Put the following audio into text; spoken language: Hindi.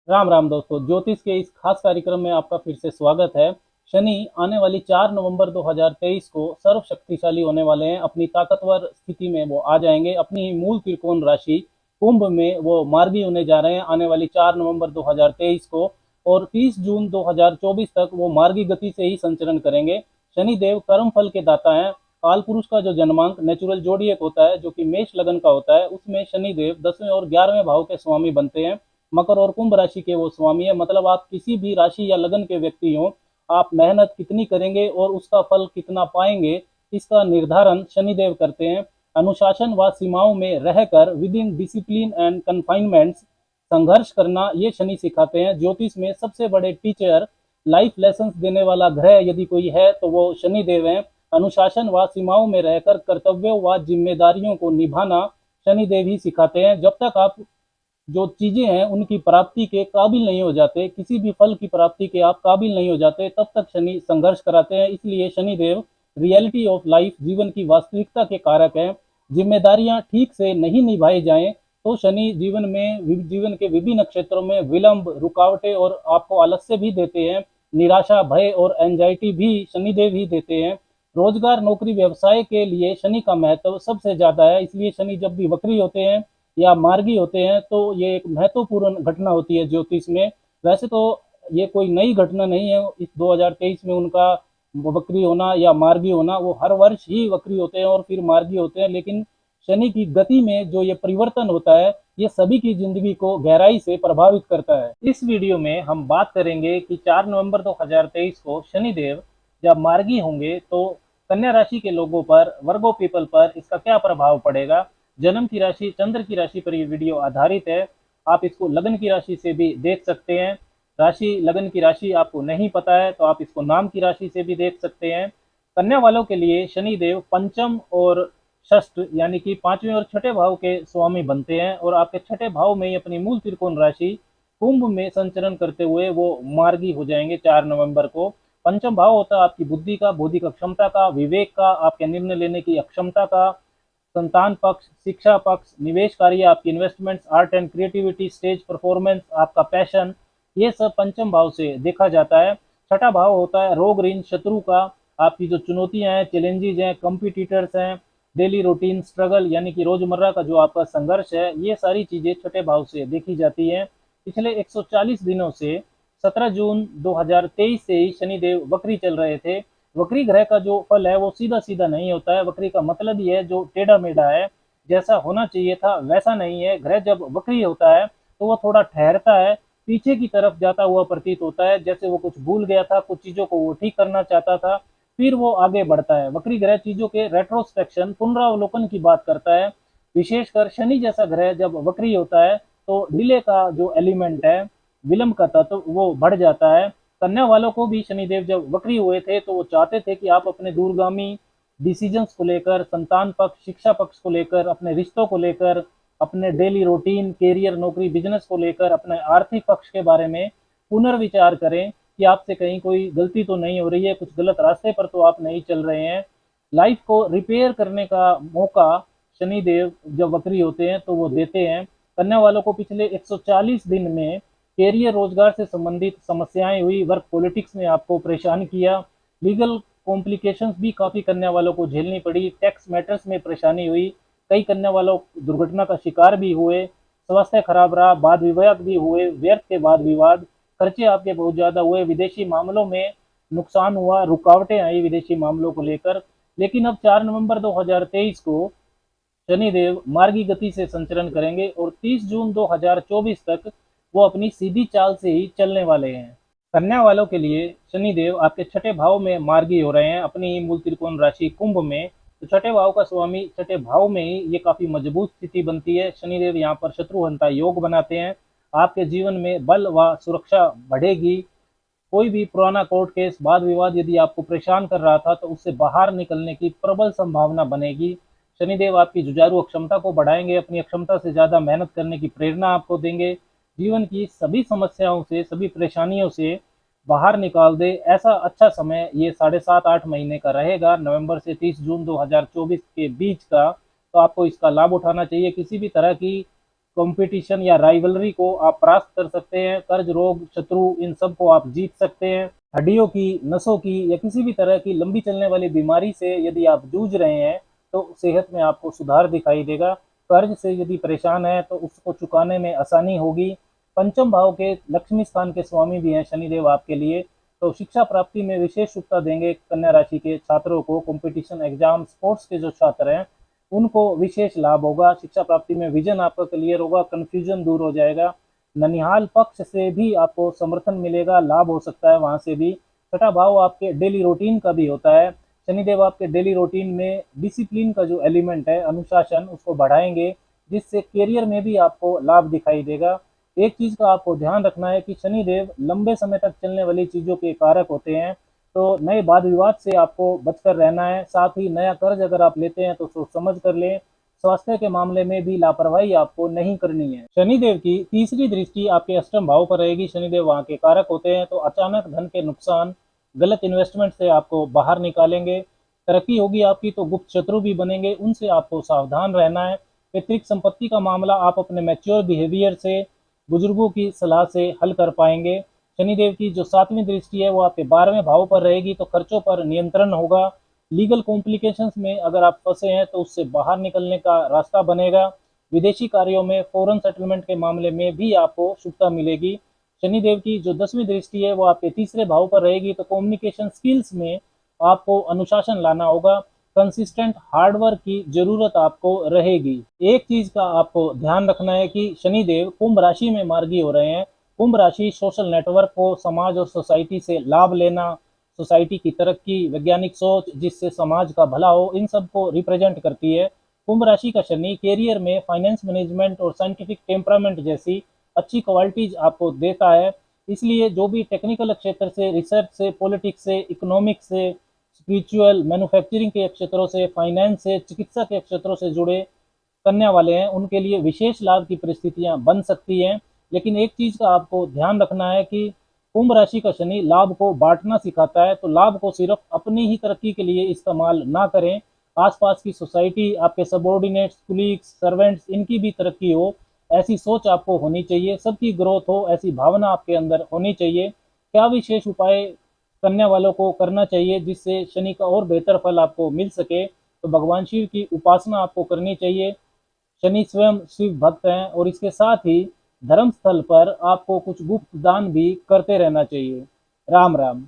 राम राम दोस्तों, ज्योतिष के इस खास कार्यक्रम में आपका फिर से स्वागत है। शनि आने वाली 4 नवंबर 2023 को सर्व शक्तिशाली होने वाले हैं। अपनी ताकतवर स्थिति में वो आ जाएंगे। अपनी मूल त्रिकोण राशि कुंभ में वो मार्गी होने जा रहे हैं आने वाली 4 नवंबर 2023 को। और 30 जून 2024 तक वो मार्गी गति से ही संचरण करेंगे। शनि देव कर्म फल के दाता हैं। काल पुरुष का जो जन्मांक नेचुरल जोडिएक होता है, जो कि मेष लगन का होता है, उसमें शनि देव 10वें और 11वें भाव के स्वामी बनते हैं। मकर और कुंभ राशि के वो स्वामी है। मतलब आप किसी भी राशि या लगन के व्यक्ति हो, आप मेहनत कितनी करेंगे और उसका फल कितना पाएंगे, इसका निर्धारण शनिदेव करते हैं। अनुशासन व सीमाओं में रहकर विद इन डिसिप्लिन एंड कन्फाइनमेंट्स संघर्ष करना ये शनि सिखाते हैं। ज्योतिष में सबसे बड़े टीचर, लाइफ लेसन देने वाला ग्रह यदि कोई है तो वो शनिदेव हैं। अनुशासन व सीमाओं में रहकर कर्तव्यों व जिम्मेदारियों को निभाना शनिदेव ही सिखाते हैं। जब तक आप जो चीजें हैं उनकी प्राप्ति के काबिल नहीं हो जाते, किसी भी फल की प्राप्ति के आप काबिल नहीं हो जाते, तब तक शनि संघर्ष कराते हैं। इसलिए शनिदेव रियलिटी ऑफ लाइफ, जीवन की वास्तविकता के कारक हैं। जिम्मेदारियां ठीक से नहीं निभाई जाएं तो शनि जीवन के विभिन्न क्षेत्रों में विलंब, रुकावटें और आपको आलस्य भी देते हैं। निराशा, भय और एंजाइटी भी शनिदेव ही देते हैं। रोजगार, नौकरी, व्यवसाय के लिए शनि का महत्व सबसे ज्यादा है। इसलिए शनि जब भी वक्री होते हैं या मार्गी होते हैं तो ये एक महत्वपूर्ण घटना होती है ज्योतिष में। वैसे तो ये कोई नई घटना नहीं है इस 2023 में उनका वक्री होना या मार्गी होना। वो हर वर्ष ही वक्री होते हैं और फिर मार्गी होते हैं, लेकिन शनि की गति में जो ये परिवर्तन होता है ये सभी की जिंदगी को गहराई से प्रभावित करता है। इस वीडियो में हम बात करेंगे कि 4 नवंबर 2023 को शनिदेव जब मार्गी होंगे तो कन्या राशि के लोगों पर, वर्गो पीपल पर इसका क्या प्रभाव पड़ेगा। जन्म की राशि, चंद्र की राशि पर ये वीडियो आधारित है। आप इसको लगन की राशि से भी देख सकते हैं। राशि, लगन की राशि आपको नहीं पता है तो आप इसको नाम की राशि से भी देख सकते हैं। कन्या वालों के लिए शनिदेव पंचम और षष्ठ यानी कि पांचवें और छठे भाव के स्वामी बनते हैं और आपके छठे भाव में ही अपनी मूल त्रिकोण राशि कुंभ में संचरण करते हुए वो मार्गी हो जाएंगे 4 नवंबर को। पंचम भाव होता है आपकी बुद्धि का, बौद्धिक क्षमता का, विवेक का, आपके निर्णय लेने की अक्षमता का, संतान पक्ष, शिक्षा पक्ष, निवेश कार्य, आपकी investments, art and creativity, stage performance, आपका पैशन, ये सब पंचम भाव से देखा जाता है। छठा भाव होता है रोग, ऋण, शत्रु का, आपकी जो चुनौतियां हैं, चैलेंजेस हैं, कंपिटिटर्स हैं, डेली रूटीन स्ट्रगल यानी कि रोजमर्रा का जो आपका संघर्ष है, ये सारी चीजें छठे भाव से देखी जाती हैं। पिछले 140 दिनों से 17 जून 2023 से ही शनिदेव वक्री चल रहे थे। वक्री ग्रह का जो फल है वो सीधा सीधा नहीं होता है। वक्री का मतलब ही है जो टेढ़ा मेढ़ा है, जैसा होना चाहिए था वैसा नहीं है। ग्रह जब वक्री होता है तो वो थोड़ा ठहरता है, पीछे की तरफ जाता हुआ प्रतीत होता है, जैसे वो कुछ भूल गया था, कुछ चीजों को वो ठीक करना चाहता था, फिर वो आगे बढ़ता है। वक्री ग्रह चीजों के रेट्रोस्पेक्शन, पुनरावलोकन की बात करता है। विशेषकर शनि जैसा ग्रह जब वक्री होता है तो डिले का जो एलिमेंट है, विलंब का तत्व, वो बढ़ जाता है। कन्या वालों को भी शनिदेव जब वक्री हुए थे तो वो चाहते थे कि आप अपने दूरगामी डिसीजंस को लेकर, संतान पक्ष, शिक्षा पक्ष को लेकर, अपने रिश्तों को लेकर, अपने डेली रूटीन, कैरियर, नौकरी, बिजनेस को लेकर, अपने आर्थिक पक्ष के बारे में पुनर्विचार करें कि आपसे कहीं कोई गलती तो नहीं हो रही है, कुछ गलत रास्ते पर तो आप नहीं चल रहे हैं। लाइफ को रिपेयर करने का मौका शनिदेव जब वक्री होते हैं तो वो देते हैं। कन्या वालों को पिछले 140 दिन में कैरियर, रोजगार से संबंधित समस्याएं हुई, वर्क पॉलिटिक्स ने आपको परेशान किया, लीगल कॉम्प्लिकेशंस भी काफ़ी कन्या वालों को झेलनी पड़ी, टैक्स मैटर्स में परेशानी हुई, कई कन्या वालों दुर्घटना का शिकार भी हुए, स्वास्थ्य खराब रहा, वाद विवाद भी हुए, व्यर्थ के वाद विवाद, खर्चे आपके बहुत ज़्यादा हुए, विदेशी मामलों में नुकसान हुआ, रुकावटें आई विदेशी मामलों को लेकर। लेकिन अब 4 नवंबर 2023 को शनिदेव मार्गी गति से संचरण करेंगे और 30 जून 2024 तक वो अपनी सीधी चाल से ही चलने वाले हैं। कन्या वालों के लिए शनिदेव आपके छठे भाव में मार्गी हो रहे हैं अपनी मूल त्रिकोण राशि कुंभ में। तो छठे भाव का स्वामी छठे भाव में ही ये काफी मजबूत स्थिति बनती है। शनिदेव यहाँ पर शत्रुहंता योग बनाते हैं। आपके जीवन में बल व सुरक्षा बढ़ेगी। कोई भी पुराना कोर्ट केस, वाद विवाद यदि आपको परेशान कर रहा था तो उससे बाहर निकलने की प्रबल संभावना बनेगी। शनिदेव आपकी जुझारू अक्षमता को बढ़ाएंगे, अपनी अक्षमता से ज्यादा मेहनत करने की प्रेरणा आपको देंगे। जीवन की सभी समस्याओं से, सभी परेशानियों से बाहर निकाल दे, ऐसा अच्छा समय ये 7.5-8 महीने का रहेगा, नवंबर से 30 जून 2024 के बीच का। तो आपको इसका लाभ उठाना चाहिए। किसी भी तरह की कंपटीशन या राइवलरी को आप परास्त कर सकते हैं। कर्ज, रोग, शत्रु, इन सब को आप जीत सकते हैं। हड्डियों की, नसों की या किसी भी तरह की लंबी चलने वाली बीमारी से यदि आप जूझ रहे हैं तो सेहत में आपको सुधार दिखाई देगा। कर्ज से यदि परेशान है तो उसको चुकाने में आसानी होगी। पंचम भाव के लक्ष्मी स्थान के स्वामी भी हैं शनिदेव आपके लिए, तो शिक्षा प्राप्ति में विशेष शुभता देंगे। कन्या राशि के छात्रों को, कंपटीशन, एग्जाम, स्पोर्ट्स के जो छात्र हैं उनको विशेष लाभ होगा। शिक्षा प्राप्ति में विजन आपका क्लियर होगा, कंफ्यूजन दूर हो जाएगा। ननिहाल पक्ष से भी आपको समर्थन मिलेगा, लाभ हो सकता है वहां से भी। छठा भाव आपके डेली रूटीन का भी होता है। शनिदेव आपके डेली रूटीन में डिसिप्लिन का जो एलिमेंट है, अनुशासन, उसको बढ़ाएंगे, जिससे करियर में भी आपको लाभ दिखाई देगा। एक चीज का आपको ध्यान रखना है कि शनिदेव लंबे समय तक चलने वाली चीजों के कारक होते हैं, तो नए वाद विवाद से आपको बचकर रहना है। साथ ही नया कर्ज अगर आप लेते हैं तो सोच समझ कर लें। स्वास्थ्य के मामले में भी लापरवाही आपको नहीं करनी है। शनिदेव की तीसरी दृष्टि आपके अष्टम भाव पर रहेगी। शनिदेव वहां के कारक होते हैं, तो अचानक धन के नुकसान, गलत इन्वेस्टमेंट से आपको बाहर निकालेंगे। तरक्की होगी आपकी तो गुप्त शत्रु भी बनेंगे, उनसे आपको सावधान रहना है। पैतृक संपत्ति का मामला आप अपने मैच्योर बिहेवियर से, बुजुर्गों की सलाह से हल कर पाएंगे। शनिदेव की जो सातवीं दृष्टि है वो आपके 12वें भाव पर रहेगी, तो खर्चों पर नियंत्रण होगा। लीगल कॉम्प्लिकेशंस में अगर आप फंसे हैं तो उससे बाहर निकलने का रास्ता बनेगा। विदेशी कार्यों में, फॉरेन सेटलमेंट के मामले में भी आपको शुभता मिलेगी। शनिदेव की जो 10वीं दृष्टि है वो आपके तीसरे भाव पर रहेगी, तो कम्युनिकेशन स्किल्स में आपको अनुशासन लाना होगा। कंसिस्टेंट हार्डवर्क की जरूरत आपको रहेगी। एक चीज का आपको ध्यान रखना है कि शनिदेव कुंभ राशि में मार्गी हो रहे हैं। कुंभ राशि सोशल नेटवर्क को, समाज और सोसाइटी से लाभ लेना, सोसाइटी की तरक्की, वैज्ञानिक सोच जिससे समाज का भला हो, इन सब को रिप्रेजेंट करती है। कुंभ राशि का शनि कैरियर में फाइनेंस मैनेजमेंट और साइंटिफिक टेम्परामेंट जैसी अच्छी क्वालिटीज आपको देता है। इसलिए जो भी टेक्निकल क्षेत्र से, रिसर्च से, पॉलिटिक्स से, इकोनॉमिक्स से, स्पिरिचुअल, मैन्युफैक्चरिंग के क्षेत्रों से, फाइनेंस से, चिकित्सा के क्षेत्रों से जुड़े करने वाले हैं, उनके लिए विशेष लाभ की परिस्थितियां बन सकती हैं। लेकिन एक चीज का आपको ध्यान रखना है कि कुंभ राशि का शनि लाभ को बांटना सिखाता है, तो लाभ को सिर्फ अपनी ही तरक्की के लिए इस्तेमाल ना करें। आसपास की सोसाइटी, आपके सबॉर्डिनेट्स, कुलीग्स, सर्वेंट्स, इनकी भी तरक्की हो, ऐसी सोच आपको होनी चाहिए। सबकी ग्रोथ हो, ऐसी भावना आपके अंदर होनी चाहिए। क्या विशेष उपाय करने वालों को करना चाहिए जिससे शनि का और बेहतर फल आपको मिल सके? तो भगवान शिव की उपासना आपको करनी चाहिए। शनि स्वयं शिव भक्त हैं, और इसके साथ ही धर्म स्थल पर आपको कुछ गुप्त दान भी करते रहना चाहिए। राम राम।